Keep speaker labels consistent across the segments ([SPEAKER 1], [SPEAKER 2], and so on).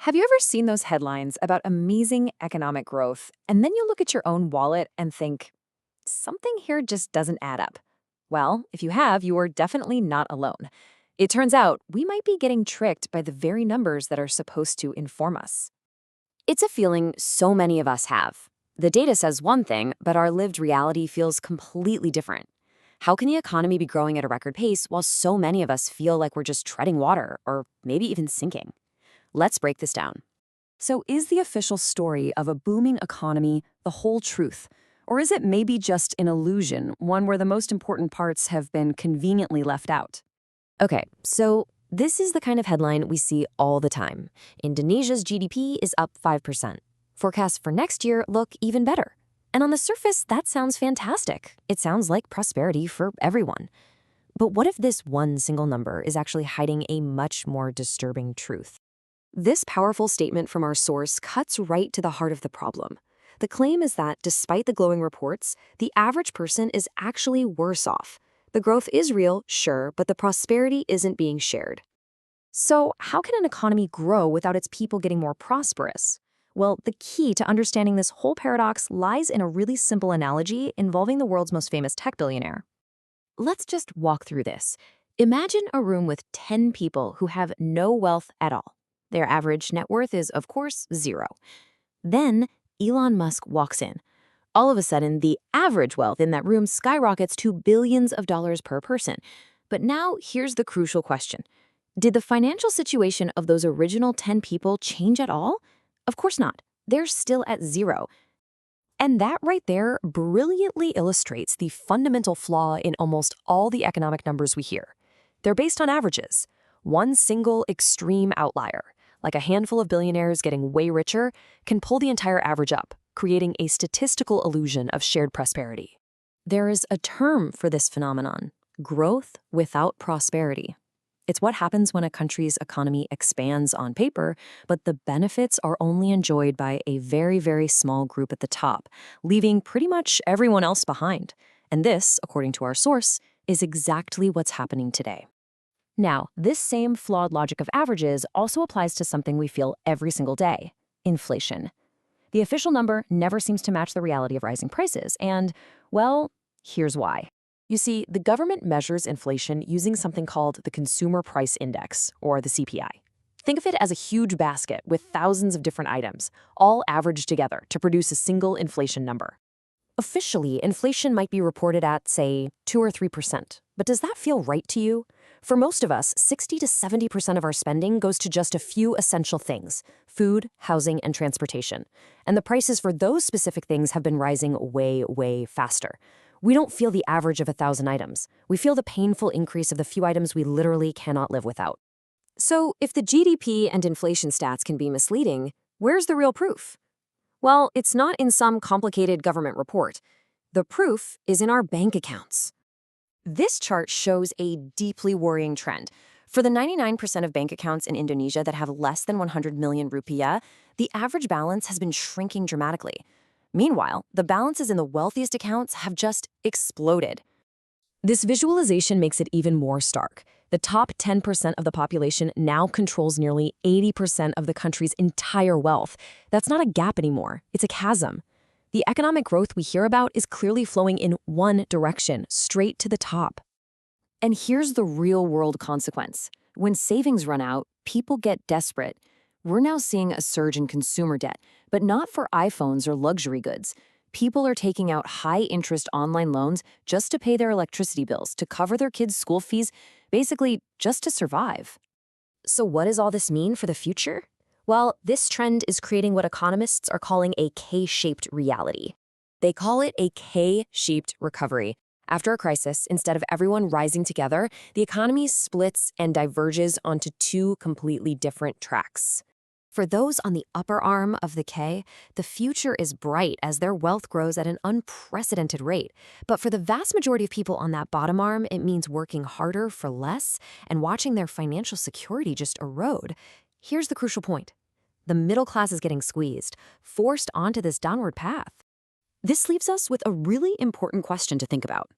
[SPEAKER 1] Have you ever seen those headlines about amazing economic growth, and then you look at your own wallet and think, something here just doesn't add up? Well, if you have, you are definitely not alone. It turns out we might be getting tricked by the very numbers that are supposed to inform us.
[SPEAKER 2] It's a feeling so many of us have. The data says one thing, but our lived reality feels completely different. How can the economy be growing at a record pace while so many of us feel like we're just treading water or maybe even sinking? Let's break this down.
[SPEAKER 3] So is the official story of a booming economy the whole truth? Or is it maybe just an illusion, one where the most important parts have been conveniently left out?
[SPEAKER 2] Okay, so this is the kind of headline we see all the time. Indonesia's GDP is up 5%. Forecasts for next year look even better. And on the surface, that sounds fantastic. It sounds like prosperity for everyone. But what if this one single number is actually hiding a much more disturbing truth? This powerful statement from our source cuts right to the heart of the problem. The claim is that despite the glowing reports, the average person is actually worse off. The growth is real, sure, but the prosperity isn't being shared. So how can an economy grow without its people getting more prosperous? Well, the key to understanding this whole paradox lies in a really simple analogy involving the world's most famous tech billionaire. Let's just walk through this. Imagine a room with 10 people who have no wealth at all. Their average net worth is, of course, 0. Then Elon Musk walks in. All of a sudden, the average wealth in that room skyrockets to billions of dollars per person. But now here's the crucial question. Did the financial situation of those original 10 people change at all? Of course not. They're still at 0.
[SPEAKER 3] And that right there brilliantly illustrates the fundamental flaw in almost all the economic numbers we hear. They're based on averages. One single extreme outlier, like a handful of billionaires getting way richer, can pull the entire average up, creating a statistical illusion of shared prosperity. There is a term for this phenomenon: growth without prosperity. It's what happens when a country's economy expands on paper, but the benefits are only enjoyed by a very, very small group at the top, leaving pretty much everyone else behind. And this, according to our source, is exactly what's happening today. Now, this same flawed logic of averages also applies to something we feel every single day: inflation. The official number never seems to match the reality of rising prices, and, well, here's why. You see, the government measures inflation using something called the Consumer Price Index, or the CPI. Think of it as a huge basket with thousands of different items, all averaged together to produce a single inflation number. Officially, inflation might be reported at, say, 2 or 3%. But does that feel right to you? For most of us, 60 to 70% of our spending goes to just a few essential things: food, housing, and transportation. And the prices for those specific things have been rising way, way faster. We don't feel the average of 1,000 items. We feel the painful increase of the few items we literally cannot live without. So, if the GDP and inflation stats can be misleading, where's the real proof? Well, it's not in some complicated government report. The proof is in our bank accounts. This chart shows a deeply worrying trend. For the 99% of bank accounts in Indonesia that have less than 100 million rupiah, the average balance has been shrinking dramatically. Meanwhile, the balances in the wealthiest accounts have just exploded. This visualization makes it even more stark. The top 10% of the population now controls nearly 80% of the country's entire wealth. That's not a gap anymore, it's a chasm. The economic growth we hear about is clearly flowing in one direction, straight to the top. And here's the real-world consequence. When savings run out, people get desperate. We're now seeing a surge in consumer debt, but not for iPhones or luxury goods. People are taking out high-interest online loans just to pay their electricity bills, to cover their kids' school fees, basically just to survive. So what does all this mean for the future? Well, this trend is creating what economists are calling a K-shaped reality. They call it a K-shaped recovery. After a crisis, instead of everyone rising together, the economy splits and diverges onto two completely different tracks. For those on the upper arm of the K, the future is bright as their wealth grows at an unprecedented rate. But for the vast majority of people on that bottom arm, it means working harder for less and watching their financial security just erode. Here's the crucial point. The middle class is getting squeezed, forced onto this downward path. This leaves us with a really important question to think about.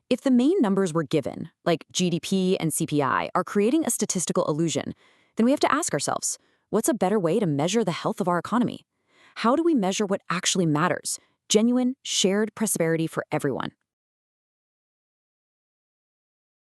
[SPEAKER 3] If the main numbers we're given, like GDP and CPI, are creating a statistical illusion, then we have to ask ourselves,
[SPEAKER 1] What's a better way to measure the health of our economy? How do we measure what actually matters? Genuine, shared prosperity for everyone.